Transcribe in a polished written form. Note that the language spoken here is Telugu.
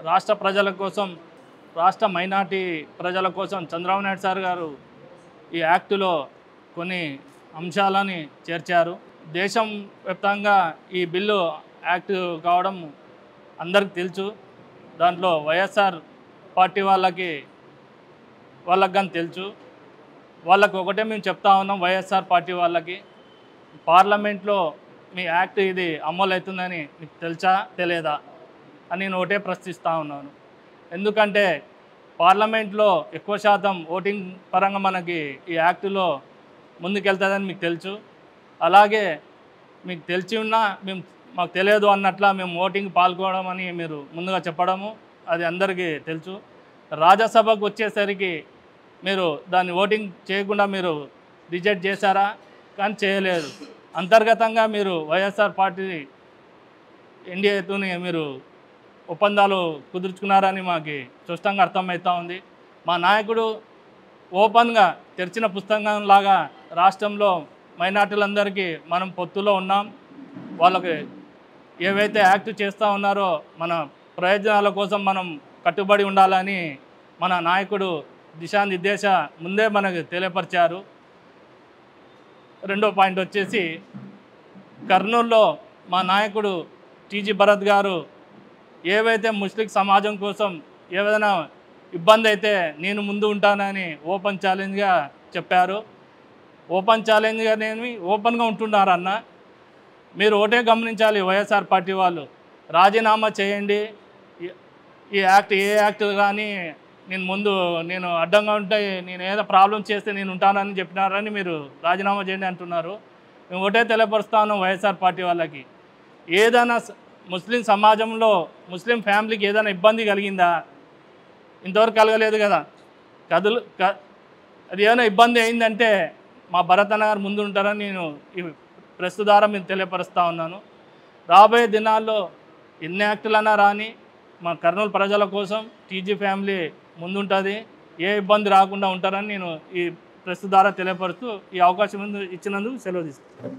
రాష్ట్ర ప్రజల కోసం, రాష్ట్ర మైనార్టీ ప్రజల కోసం చంద్రబాబు నాయుడు సార్ గారు ఈ యాక్టులో కొన్ని అంశాలని చేర్చారు. దేశం వ్యాప్తంగా ఈ బిల్లు యాక్ట్ కావడం అందరికి తెలుసు. దాంట్లో వైఎస్ఆర్ పార్టీ వాళ్ళకి కానీ తెలుసు. వాళ్ళకి ఒకటే మేము చెప్తా ఉన్నాం, వైఎస్ఆర్ పార్టీ వాళ్ళకి, పార్లమెంట్లో మీ యాక్ట్ ఇది అమలు అవుతుందని మీకు తెలుసా తెలియదా అని నేను ఒకటే ప్రశ్నిస్తూ ఉన్నాను. ఎందుకంటే పార్లమెంట్లో ఎక్కువ శాతం ఓటింగ్ పరంగా మనకి ఈ యాక్టులో ముందుకెళ్తుందని మీకు తెలుసు. అలాగే మీకు తెలిసి ఉన్నా మాకు తెలియదు అన్నట్లా మేము ఓటింగ్ పాల్గొనడం అని మీరు ముందుగా చెప్పడము అది అందరికీ తెలుసు. రాజ్యసభకు వచ్చేసరికి మీరు దాన్ని ఓటింగ్ చేయకుండా మీరు రిజెక్ట్ చేశారా? కానీ చేయలేదు. అంతర్గతంగా మీరు వైఎస్ఆర్ పార్టీ ఎన్డీఏతోని మీరు ఒప్పందాలు కుదుర్చుకున్నారని మాకు స్పష్టంగా అర్థమవుతూ ఉంది. మా నాయకుడు ఓపెన్గా తెరిచిన పుస్తకంలాగా రాష్ట్రంలో మైనార్టీలందరికీ మనం పొత్తులో ఉన్నాం, వాళ్ళకి ఏవైతే యాక్ట్ చేస్తూ ఉన్నారో మన ప్రయోజనాల కోసం మనం కట్టుబడి ఉండాలని మన నాయకుడు దిశానిర్దేశ ముందే మనకు తెలియపరిచారు. రెండో పాయింట్ వచ్చేసి, కర్నూలులో మా నాయకుడు టీజీ భరత్ గారు ఏవైతే ముస్లిం సమాజం కోసం ఏదైనా ఇబ్బంది అయితే నేను ముందు ఉంటానని ఓపెన్ ఛాలెంజ్గా చెప్పారు. ఓపెన్ ఛాలెంజ్గా నేను ఓపెన్గా ఉంటున్నారన్న. మీరు ఒకటే గమనించాలి, వైఎస్ఆర్ పార్టీ వాళ్ళు రాజీనామా చేయండి, ఈ యాక్ట్ ఏ యాక్ట్ కానీ నేను అడ్డంగా ఉంటే నేను ఏదో ప్రాబ్లం చేస్తే నేను ఉంటానని చెప్పినారని మీరు రాజీనామా చేయండి అంటున్నారు. మేము ఒకటే తెలియపరుస్తాను వైఎస్ఆర్ పార్టీ వాళ్ళకి, ఏదైనా ముస్లిం సమాజంలో ముస్లిం ఫ్యామిలీకి ఏదైనా ఇబ్బంది కలిగిందా? ఇంతవరకు కలగలేదు కదా. అది ఏమైనా ఇబ్బంది అయిందంటే మా భరత్ అన్న గారు ముందు ఉంటారని నేను ఈ ప్రెస్ ద్వారా మీరు తెలియపరుస్తూ ఉన్నాను. రాబోయే దినాల్లో ఎన్ని యాక్టులన్నా రాని మా కర్నూలు ప్రజల కోసం టీజీ ఫ్యామిలీ ముందుంటుంది, ఏ ఇబ్బంది రాకుండా ఉంటారని నేను ఈ ప్రెస్ ద్వారా తెలియపరుస్తూ ఈ అవకాశం ఇచ్చినందుకు సెలవు తీసుకుంటాను.